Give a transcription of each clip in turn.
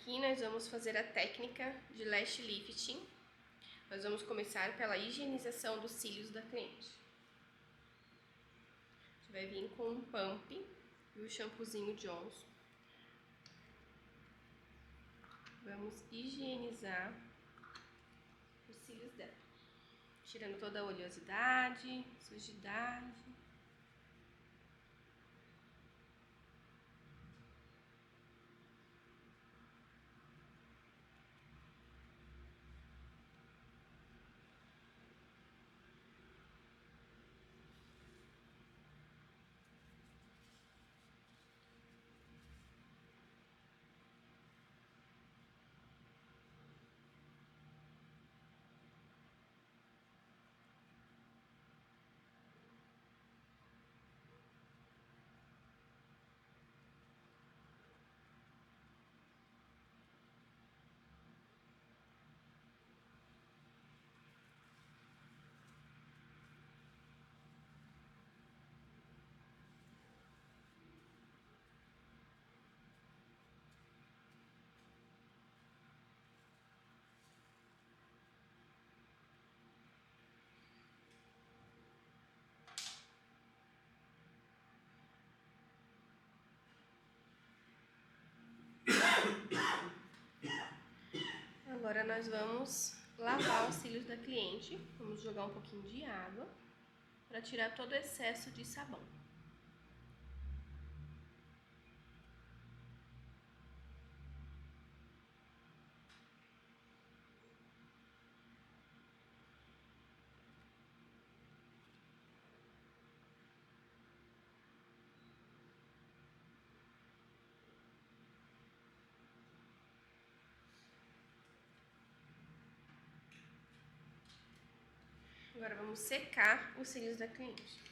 Aqui nós vamos fazer a técnica de lash lifting. Nós vamos começar pela higienização dos cílios da cliente. A gente vai vir com um pump e o shampoozinho Johnson. Vamos higienizar os cílios dela, tirando toda a oleosidade, sujidade. Agora nós vamos lavar os cílios da cliente. Vamos jogar um pouquinho de água para tirar todo o excesso de sabão. Agora vamos secar os cílios da cliente.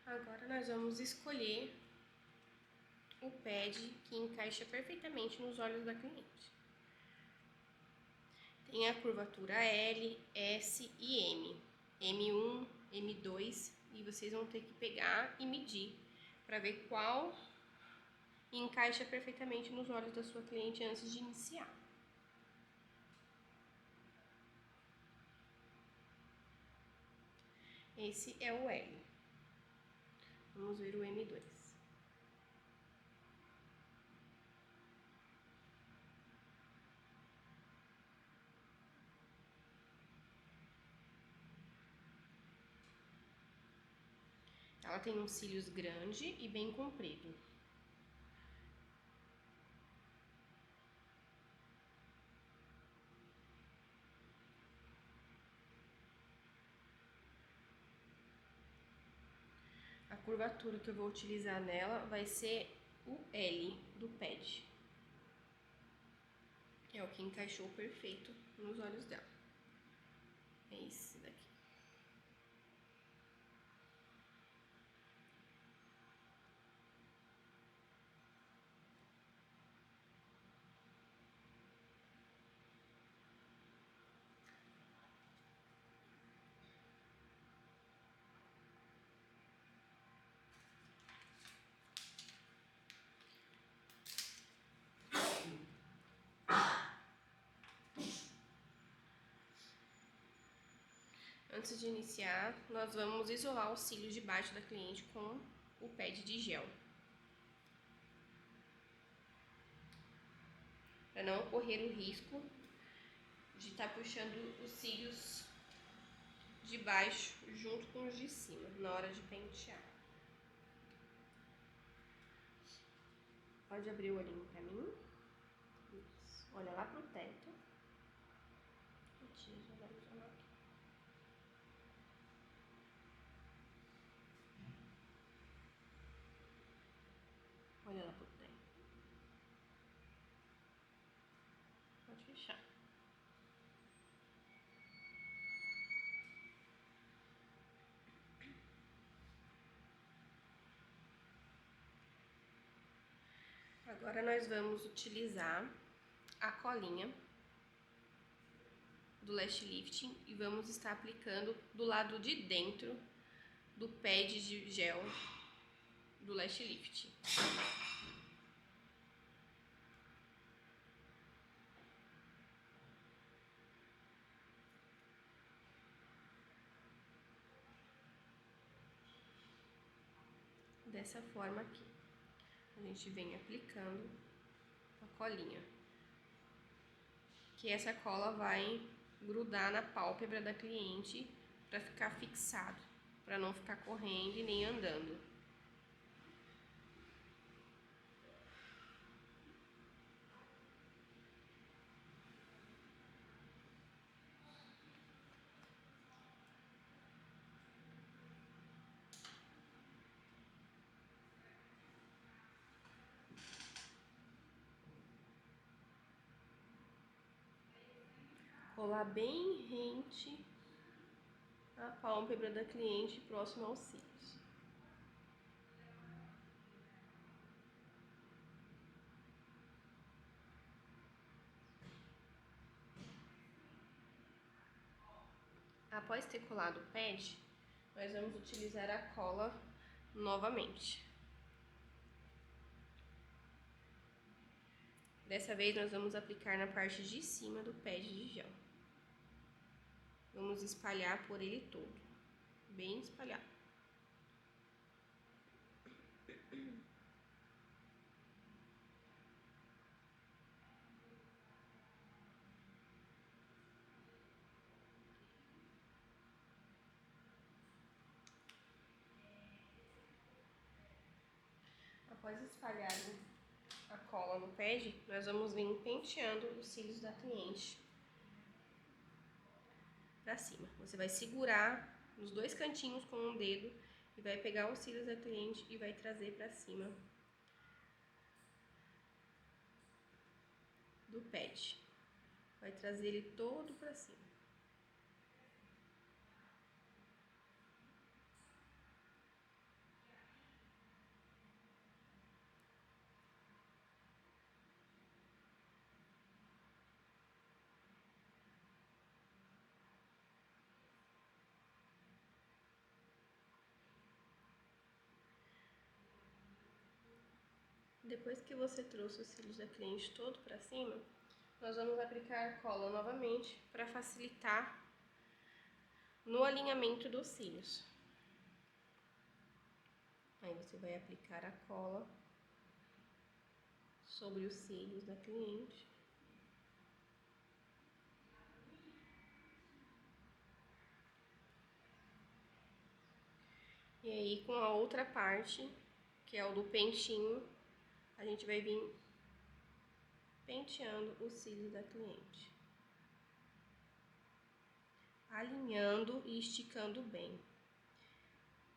Agora nós vamos escolher o pad que encaixa perfeitamente nos olhos da cliente. Tem a curvatura L, S e M. M1, M2, e vocês vão ter que pegar e medir para ver qual encaixa perfeitamente nos olhos da sua cliente antes de iniciar. Esse é o L. Vamos ver o M2. Ela tem uns cílios grande e bem comprido. A curvatura que eu vou utilizar nela vai ser o L do pad. É o que encaixou perfeito nos olhos dela. É esse daqui. Antes de iniciar, nós vamos isolar os cílios de baixo da cliente com o pad de gel. para não correr o risco de estar puxando os cílios de baixo junto com os de cima na hora de pentear. Pode abrir o olhinho pra mim. Isso. Olha lá pro teto. Olha lá pro teto. Pode fechar. Agora nós vamos utilizar a colinha do Lash Lifting e vamos estar aplicando do lado de dentro do pad de gel do Lash Lift. Dessa forma aqui. A gente vem aplicando a colinha. Que essa cola vai grudar na pálpebra da cliente para ficar fixado, para não ficar correndo e nem andando. Colar bem rente a pálpebra da cliente próximo aos cílios. Após ter colado o pad, nós vamos utilizar a cola novamente. Dessa vez nós vamos aplicar na parte de cima do pad de gel. Vamos espalhar por ele todo, bem espalhado. Após espalhar a cola no pad, nós vamos vir penteando os cílios da cliente pra cima. Você vai segurar nos dois cantinhos com um dedo e vai pegar os cílios da cliente e vai trazer pra cima do pad. Vai trazer ele todo pra cima. Depois que você trouxe os cílios da cliente todo pra cima, nós vamos aplicar cola novamente para facilitar no alinhamento dos cílios. Aí você vai aplicar a cola sobre os cílios da cliente. E aí com a outra parte, que é o do pentinho, a gente vai vir penteando os cílios da cliente. Alinhando e esticando bem.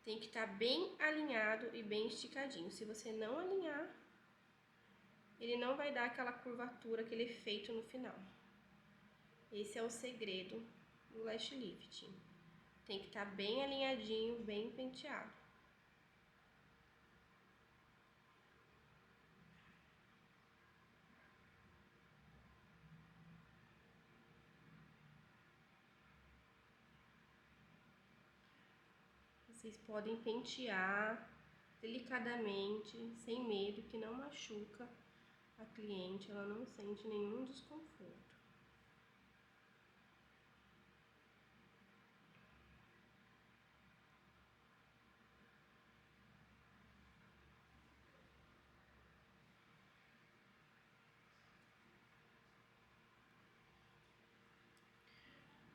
Tem que estar bem alinhado e bem esticadinho. Se você não alinhar, ele não vai dar aquela curvatura, aquele efeito no final. Esse é o segredo do Lash Lifting. Tem que estar bem alinhadinho, bem penteado. Vocês podem pentear delicadamente, sem medo, que não machuca a cliente, ela não sente nenhum desconforto.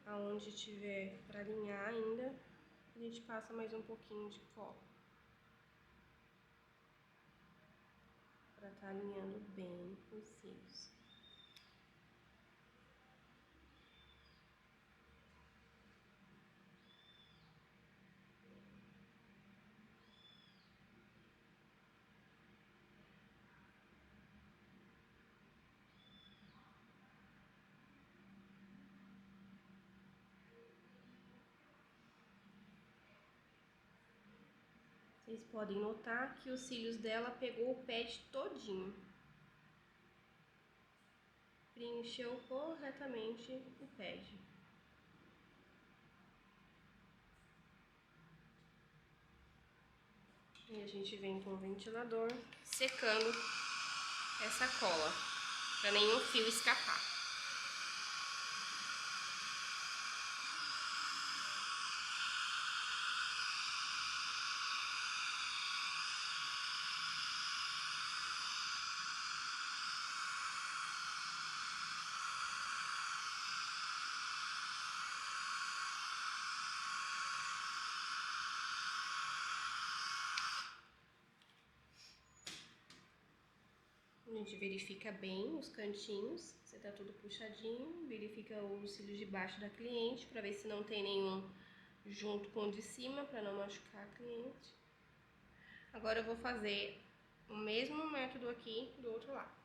Aonde tiver para alinhar ainda, a gente passa mais um pouquinho de cola. Para estar alinhando bem os cílios. Vocês podem notar que os cílios dela pegou o pad todinho. Preencheu corretamente o pad. E a gente vem com o ventilador secando essa cola, para nenhum fio escapar. A gente verifica bem os cantinhos, se tá tudo puxadinho, verifica os cílios de baixo da cliente para ver se não tem nenhum junto com o de cima, para não machucar a cliente. Agora eu vou fazer o mesmo método aqui do outro lado.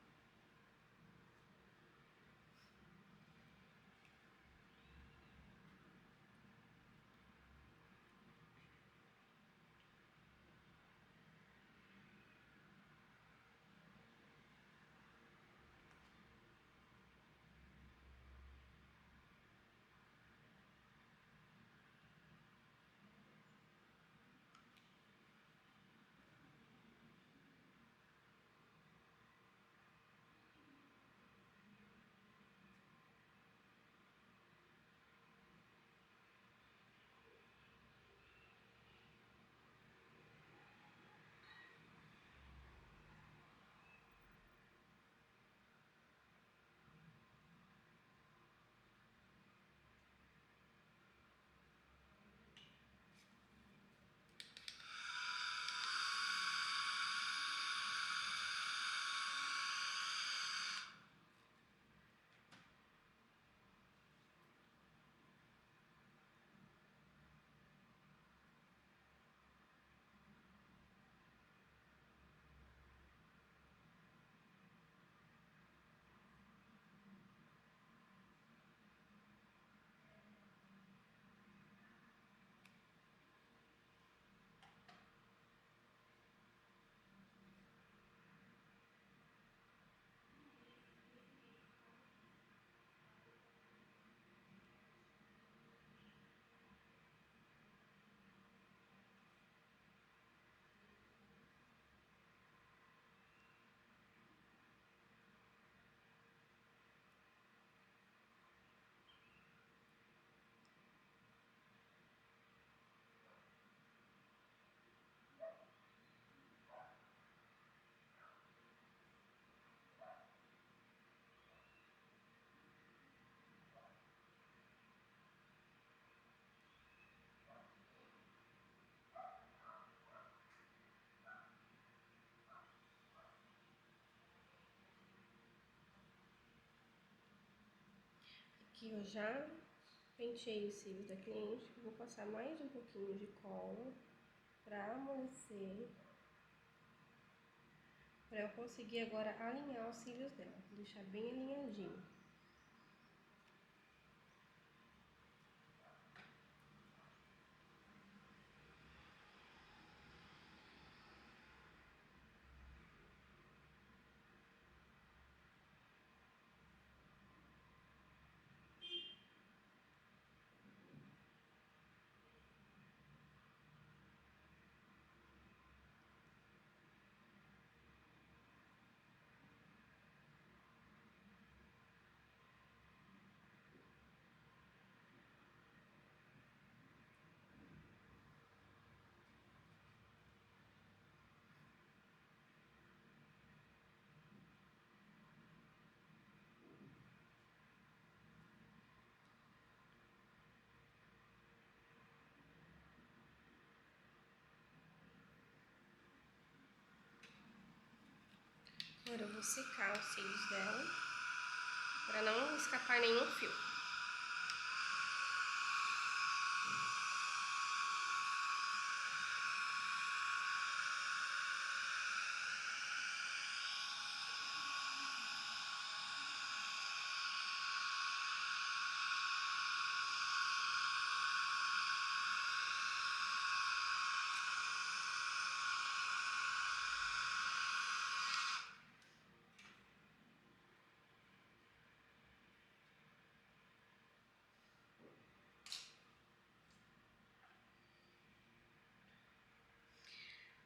Aqui eu já penteei os cílios da cliente, vou passar mais um pouquinho de cola para amolecer, para eu conseguir agora alinhar os cílios dela, deixar bem alinhadinho. Agora eu vou secar os cílios dela, para não escapar nenhum fio.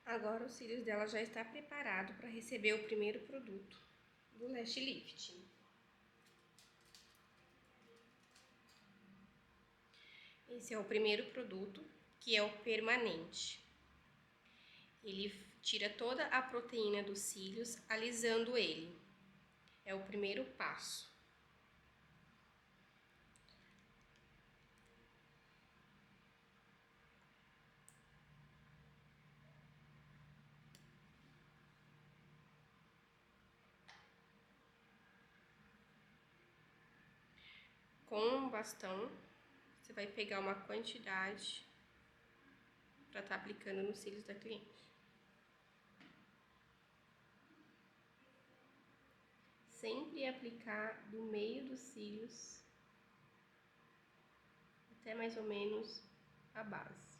Agora os cílios dela já está preparado para receber o primeiro produto do Lash Lift. Esse é o primeiro produto, que é o permanente. Ele tira toda a proteína dos cílios, alisando ele. É o primeiro passo. Com um bastão, você vai pegar uma quantidade para estar aplicando nos cílios da cliente. Sempre aplicar do meio dos cílios até mais ou menos a base.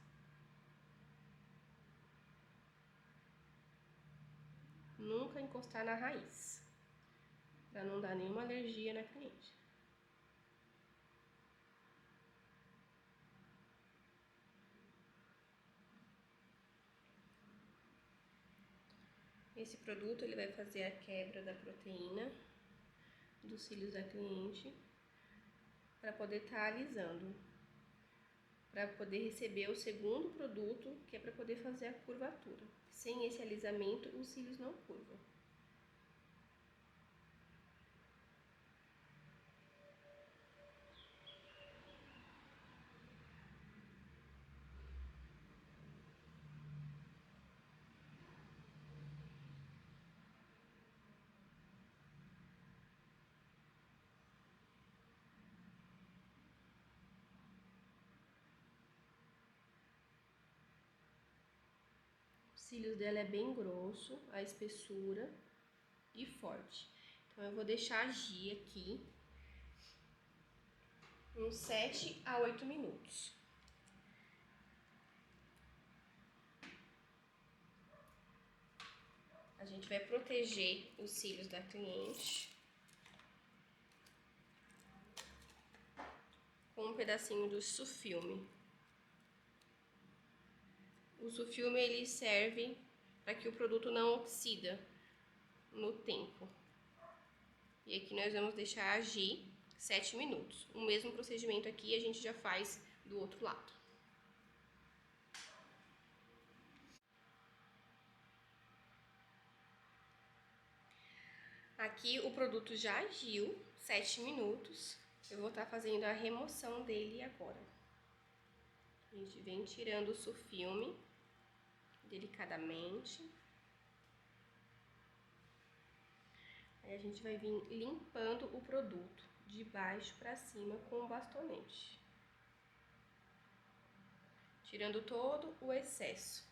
Nunca encostar na raiz, para não dar nenhuma alergia na cliente. Esse produto ele vai fazer a quebra da proteína dos cílios da cliente para poder estar alisando, para poder receber o segundo produto, que é para poder fazer a curvatura. Sem esse alisamento, os cílios não curvam. Os cílios dela é bem grosso, a espessura e forte. Então eu vou deixar agir aqui uns 7 a 8 minutos. A gente vai proteger os cílios da cliente com um pedacinho do sulfilme. O sulfilme ele serve para que o produto não oxida no tempo. E aqui nós vamos deixar agir 7 minutos. O mesmo procedimento aqui a gente já faz do outro lado. Aqui o produto já agiu 7 minutos. Eu vou estar fazendo a remoção dele agora. A gente vem tirando o sulfilme delicadamente. Aí a gente vai vir limpando o produto de baixo para cima com o bastonete, tirando todo o excesso.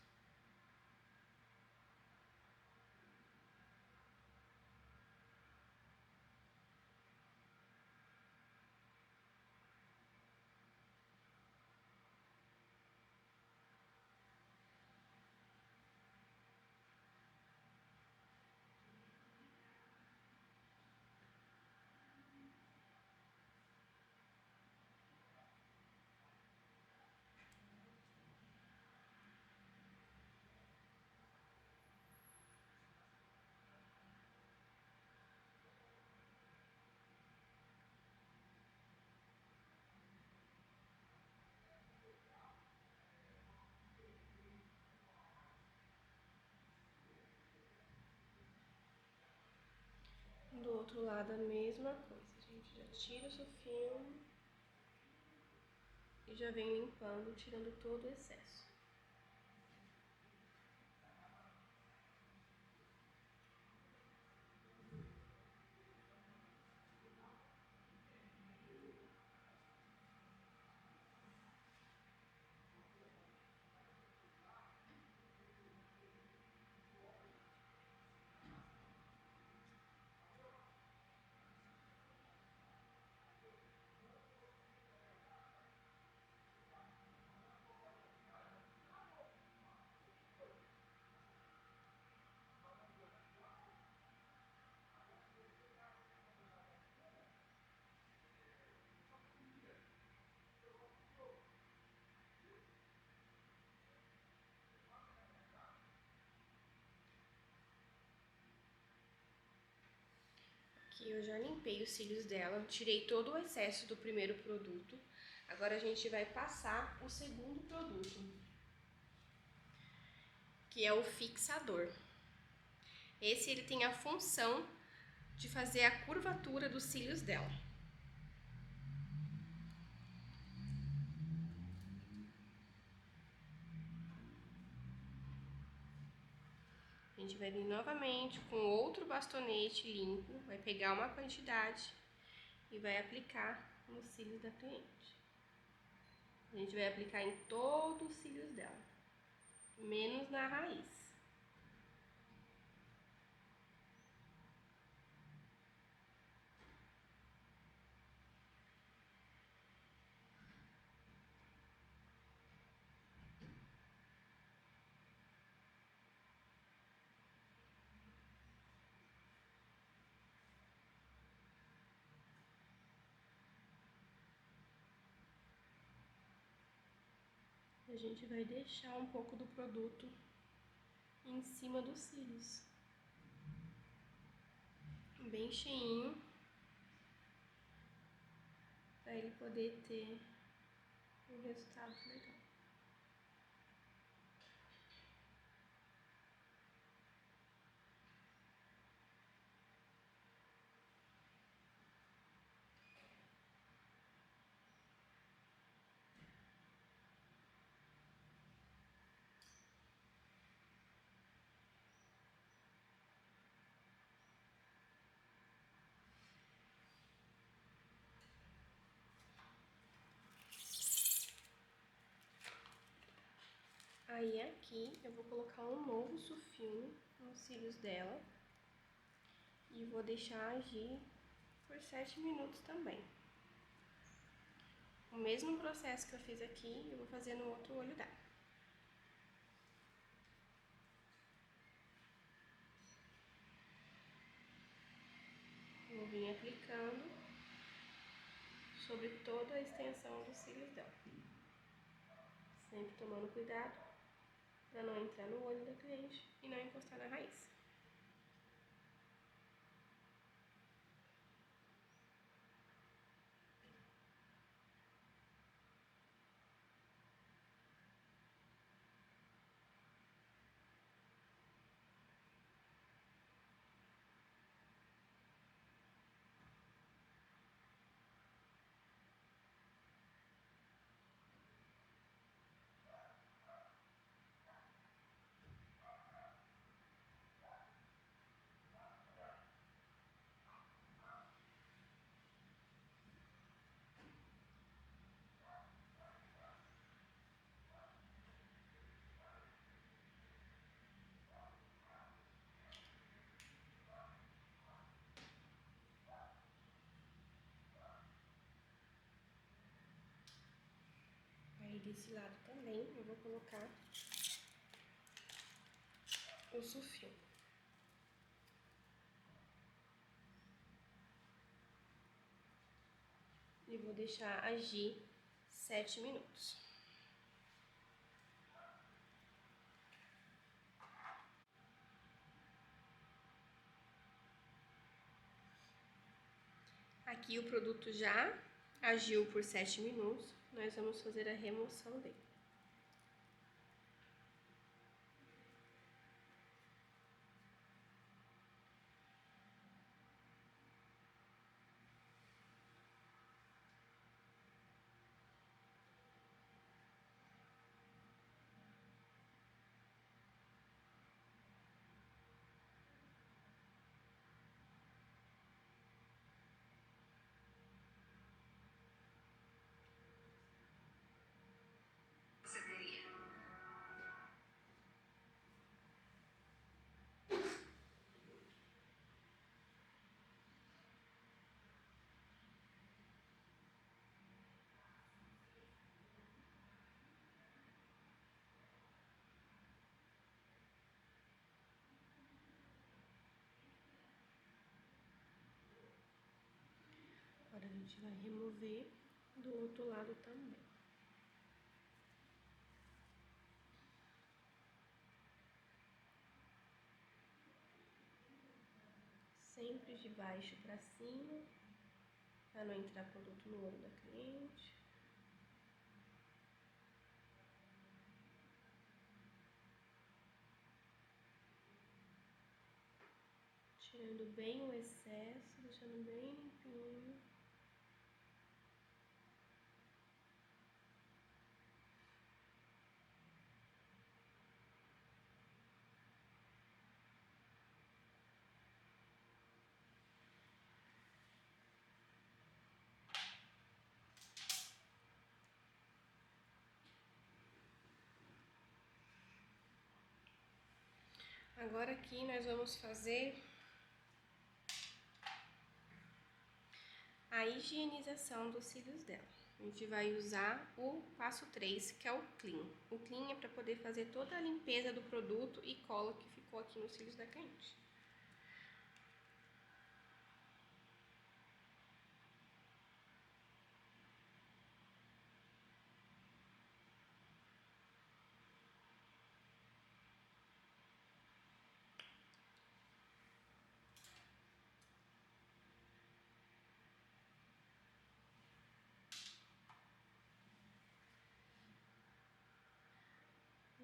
Do outro lado a mesma coisa, a gente já tira o sulfilme e já vem limpando, tirando todo o excesso. Aqui eu já limpei os cílios dela, tirei todo o excesso do primeiro produto. Agora a gente vai passar o segundo produto, que é o fixador. Esse ele tem a função de fazer a curvatura dos cílios dela. A gente vai vir novamente com outro bastonete limpo, vai pegar uma quantidade e vai aplicar nos cílios da cliente. A gente vai aplicar em todos os cílios dela, menos na raiz. A gente vai deixar um pouco do produto em cima dos cílios, bem cheinho, para ele poder ter um resultado legal. Aí aqui eu vou colocar um novo sulfinho nos cílios dela e vou deixar agir por 7 minutos também. O mesmo processo que eu fiz aqui, eu vou fazer no outro olho dela. Vou vir aplicando sobre toda a extensão dos cílios dela. Sempre tomando cuidado para não entrar no olho da cliente e não encostar na raiz. Aí desse lado também eu vou colocar o sulfil. E vou deixar agir 7 minutos. Aqui o produto já agiu por 7 minutos, nós vamos fazer a remoção dele. Agora a gente vai remover do outro lado também. Sempre de baixo para cima, para não entrar produto no olho da cliente. Tirando bem o excesso, deixando bem limpinho. Agora aqui nós vamos fazer a higienização dos cílios dela. A gente vai usar o passo 3, que é o Clean. O Clean é para poder fazer toda a limpeza do produto e cola que ficou aqui nos cílios da cliente.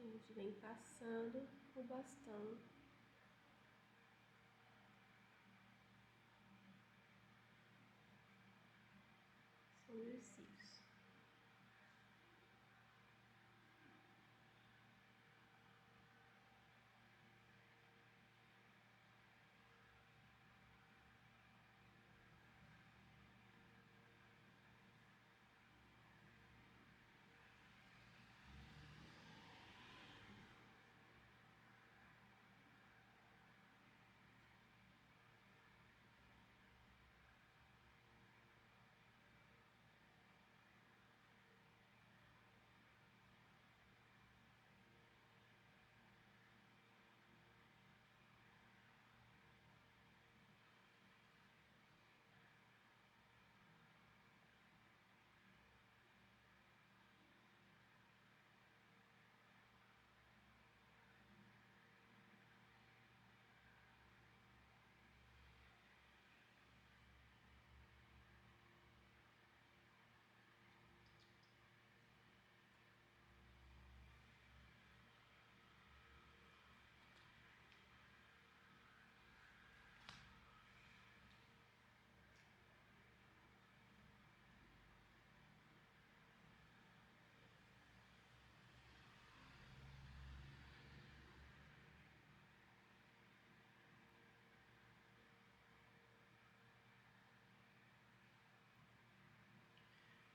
A gente vem passando o bastão sobre os cílios.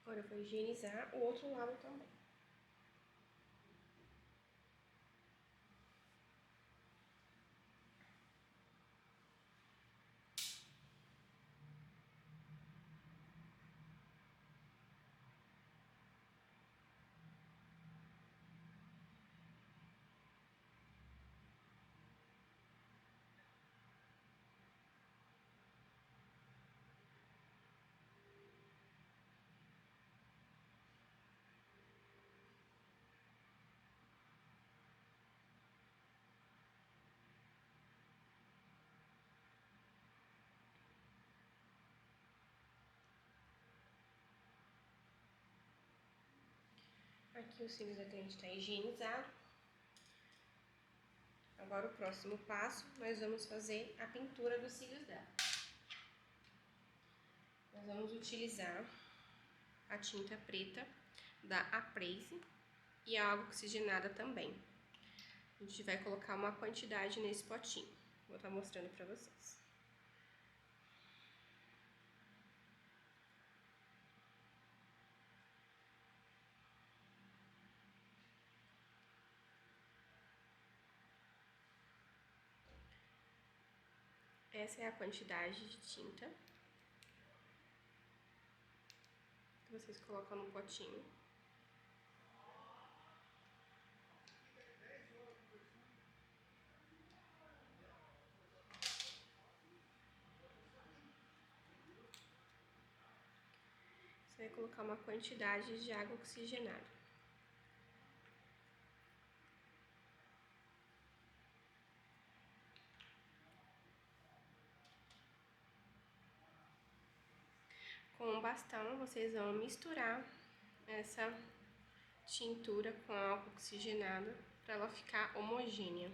Agora eu vou higienizar o outro lado também. Aqui o cílio da cliente está higienizado. Agora o próximo passo, nós vamos fazer a pintura dos cílios dela. Nós vamos utilizar a tinta preta da Appraise e a água oxigenada também. A gente vai colocar uma quantidade nesse potinho. Vou estar mostrando para vocês. Essa é a quantidade de tinta que vocês colocam no potinho. Você vai colocar uma quantidade de água oxigenada. Com o bastão, vocês vão misturar essa tintura com álcool oxigenado para ela ficar homogênea.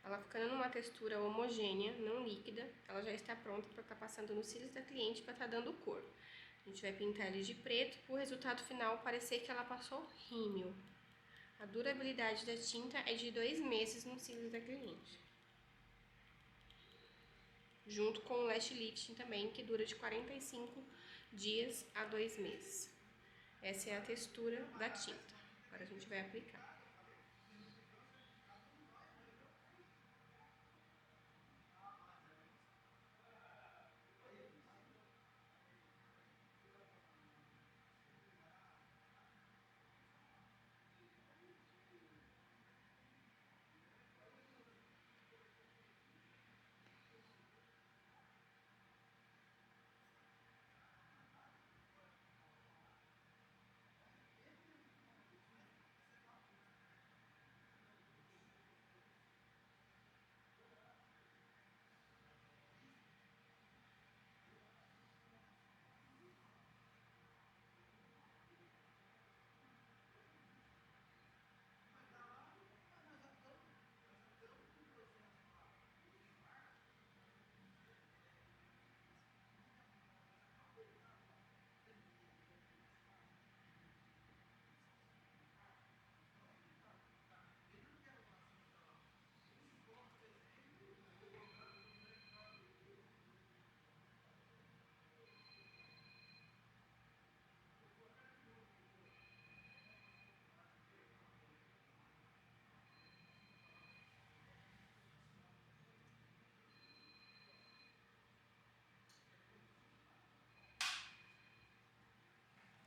Ela ficando numa textura homogênea, não líquida, ela já está pronta para estar passando nos cílios da cliente para estar dando cor. A gente vai pintar ele de preto para o resultado final parecer que ela passou rímel. A durabilidade da tinta é de 2 meses nos cílios da cliente. Junto com o lash lifting também, que dura de 45 dias a 2 meses. Essa é a textura da tinta. Agora a gente vai aplicar.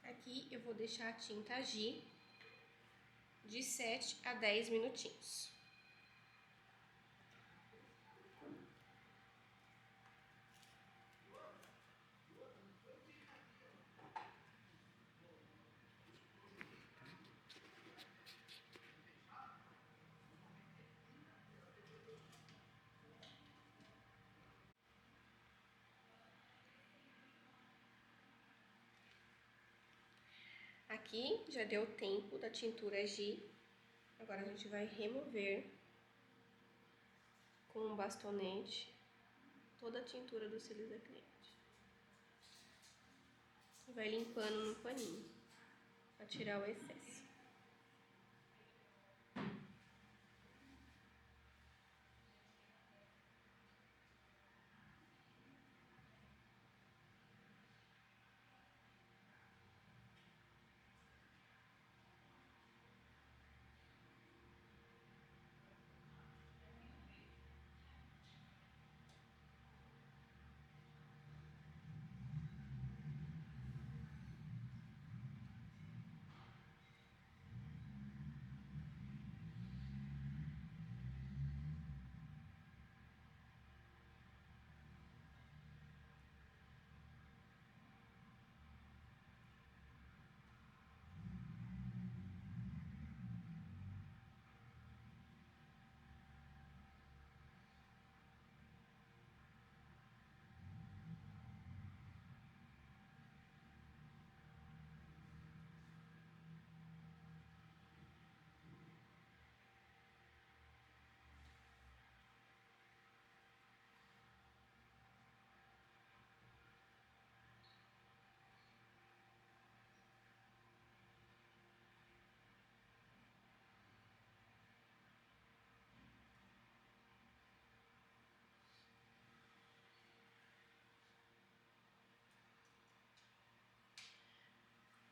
Aqui eu vou deixar a tinta agir de 7 a 10 minutinhos. Aqui já deu tempo da tintura agir. Agora a gente vai remover com um bastonete toda a tintura do cílios da cliente. E vai limpando no paninho para tirar o excesso.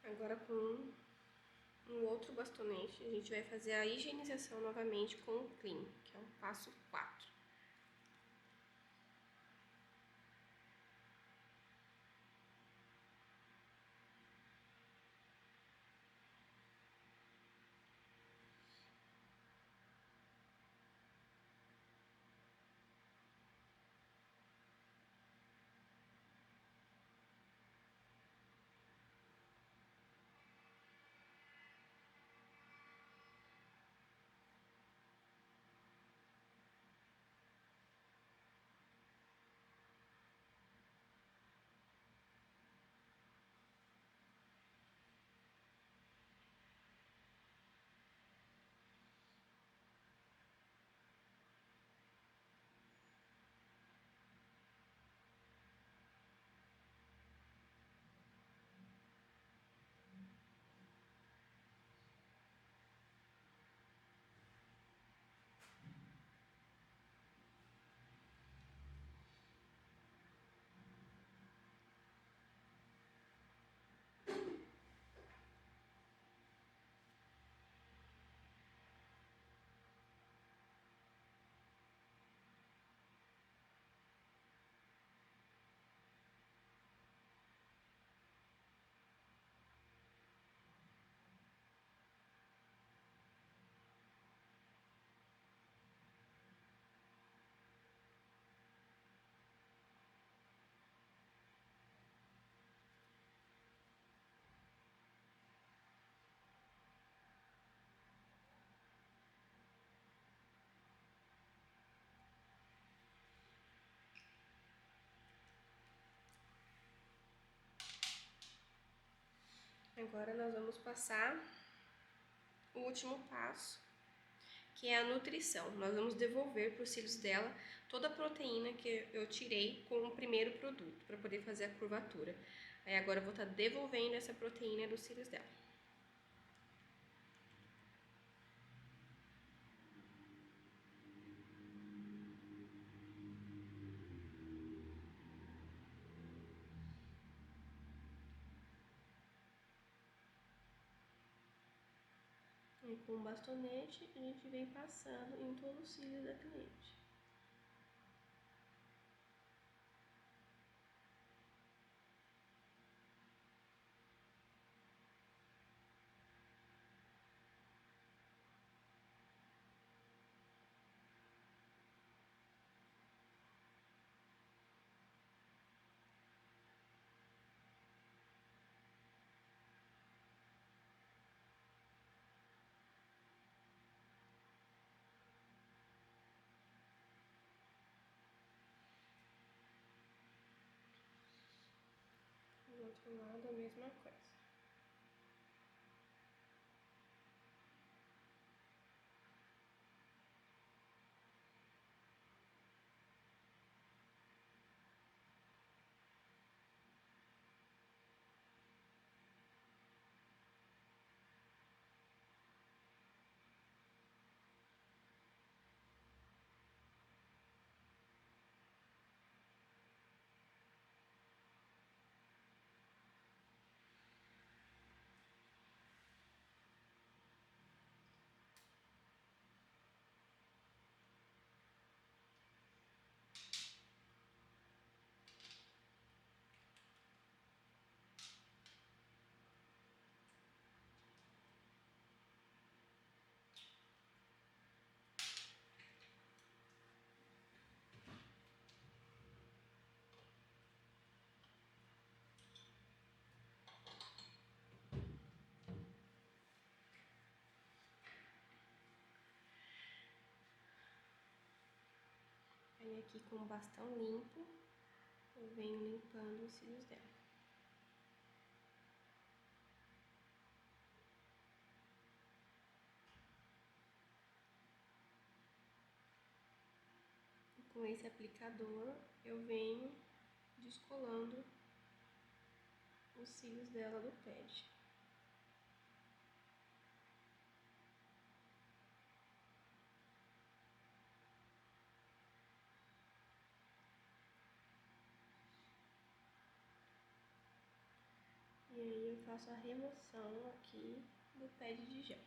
Agora com um outro bastonete, a gente vai fazer a higienização novamente com o Clean, que é o passo 4. Agora nós vamos passar o último passo, que é a nutrição. Nós vamos devolver para os cílios dela toda a proteína que eu tirei com o primeiro produto, para poder fazer a curvatura. Aí agora eu vou estar devolvendo essa proteína dos cílios dela. E com o bastonete a gente vem passando em todo o cílio da cliente. Do outro lado, a mesma coisa. Aí aqui com o bastão limpo, eu venho limpando os cílios dela. E com esse aplicador, eu venho descolando os cílios dela do pad. E aí eu faço a remoção aqui do pad de gel.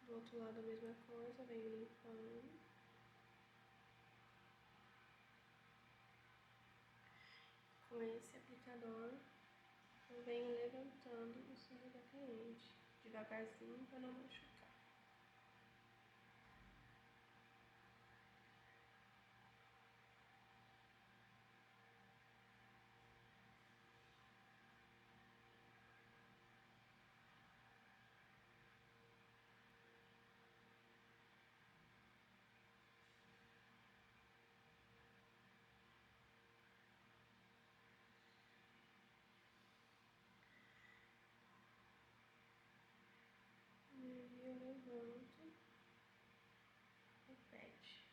Do outro lado a mesma coisa, venho limpando. Com esse aplicador, eu venho levantando o cílio da cliente, devagarzinho para não machucar. E aí eu levanto o pad.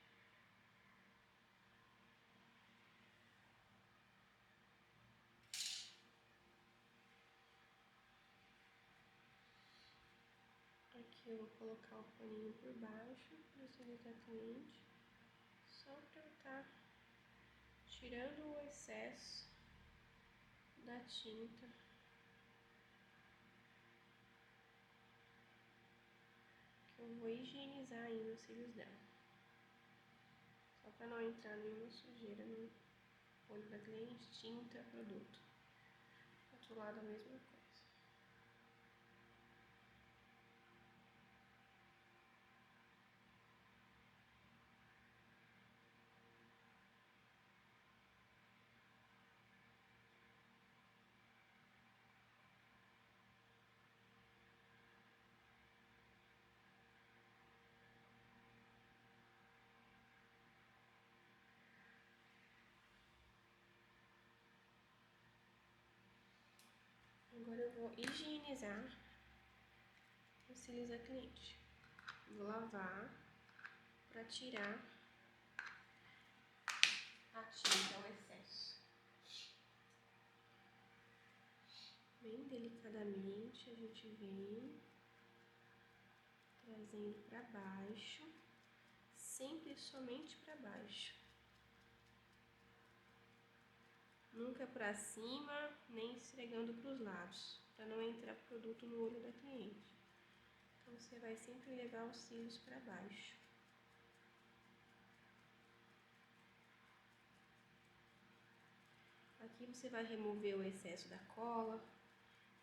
Aqui eu vou colocar o paninho por baixo do cílio da cliente, só para estar tirando o excesso da tinta que eu vou higienizar ainda os cílios dela. Só para não entrar nenhuma sujeira no olho da cliente, tinta, produto. Do outro lado a mesma coisa. Agora eu vou higienizar os cílios da cliente. Vou lavar para tirar a tinta, o excesso. Bem delicadamente a gente vem trazendo para baixo, sempre somente para baixo. Nunca para cima, nem esfregando para os lados, para não entrar produto no olho da cliente. Então você vai sempre levar os cílios para baixo. Aqui você vai remover o excesso da cola,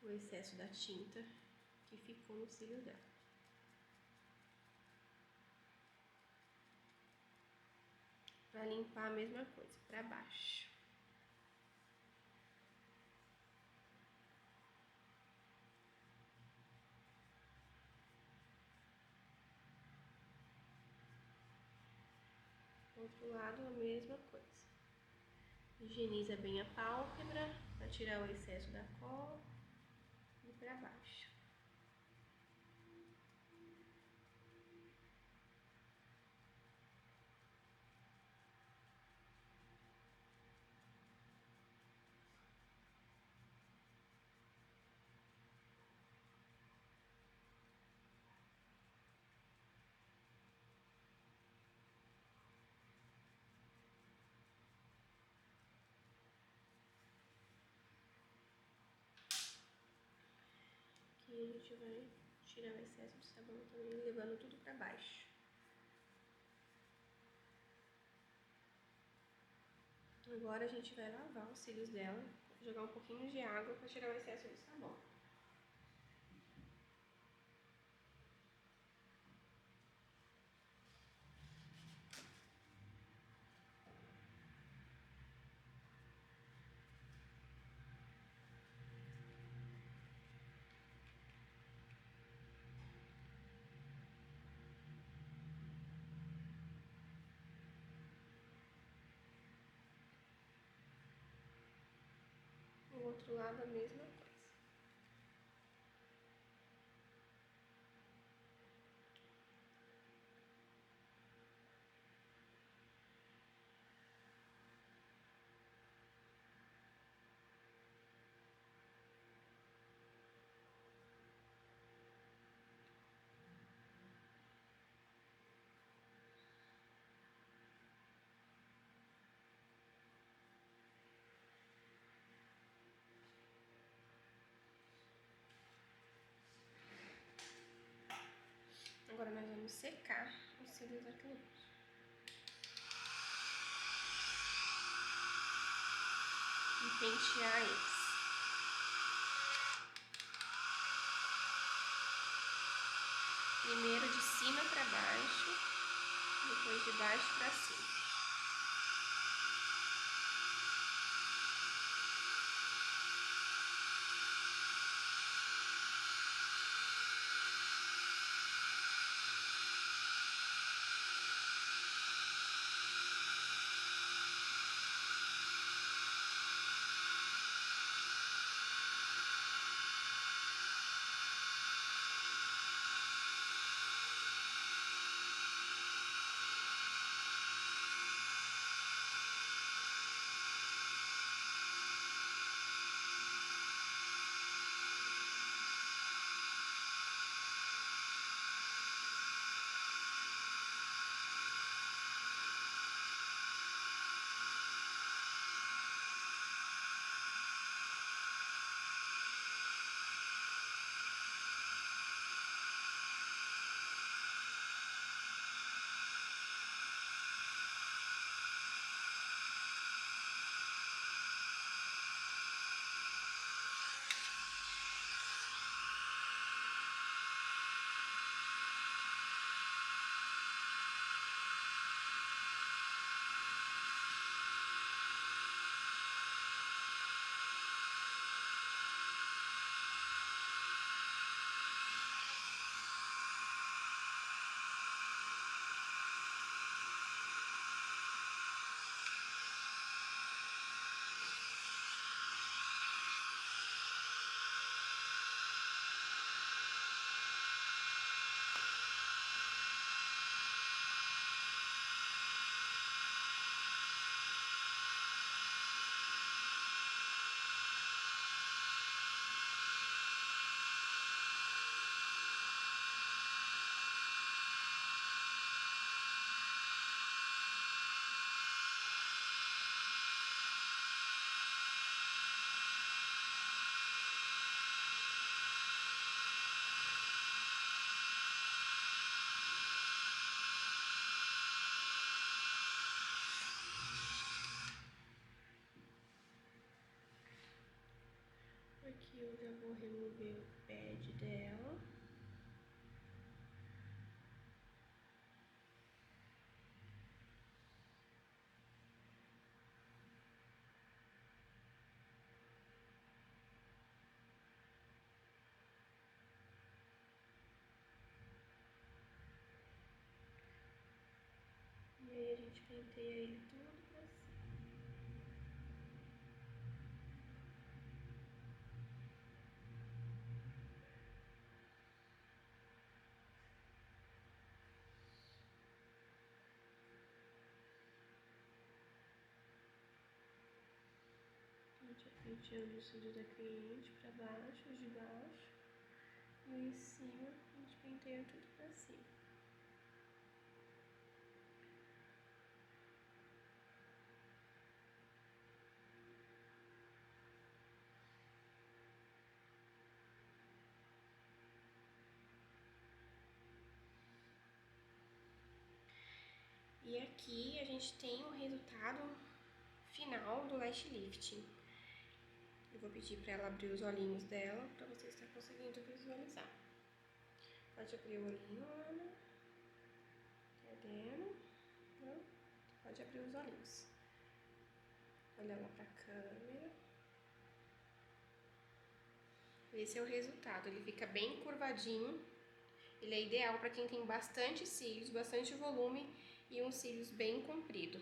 o excesso da tinta que ficou no cílio dela. Para limpar a mesma coisa, para baixo. Outro lado, a mesma coisa. Higieniza bem a pálpebra para tirar o excesso da cola e para baixo. Aqui a gente vai tirar o excesso de sabão também, levando tudo para baixo. Agora a gente vai lavar os cílios dela, jogar um pouquinho de água para tirar o excesso de sabão. O outro lado a mesma coisa. Agora nós vamos secar os cílios da cliente. E pentear eles. Primeiro de cima para baixo, depois de baixo para cima. Aqui eu já vou remover o pad dela. E aí a gente penteia ele todo pra cima. A gente vai penteando os cílios da cliente pra baixo, os de baixo. E em cima a gente penteia tudo pra cima. E aqui a gente tem o resultado final do lash lifting. Eu vou pedir pra ela abrir os olhinhos dela, pra você estar conseguindo visualizar. Pode abrir o olhinho, Ana. Entendendo? Não? Pode abrir os olhinhos. Olha lá pra câmera. Esse é o resultado. Ele fica bem curvadinho. Ele é ideal para quem tem bastante cílios, bastante volume e uns cílios bem comprido.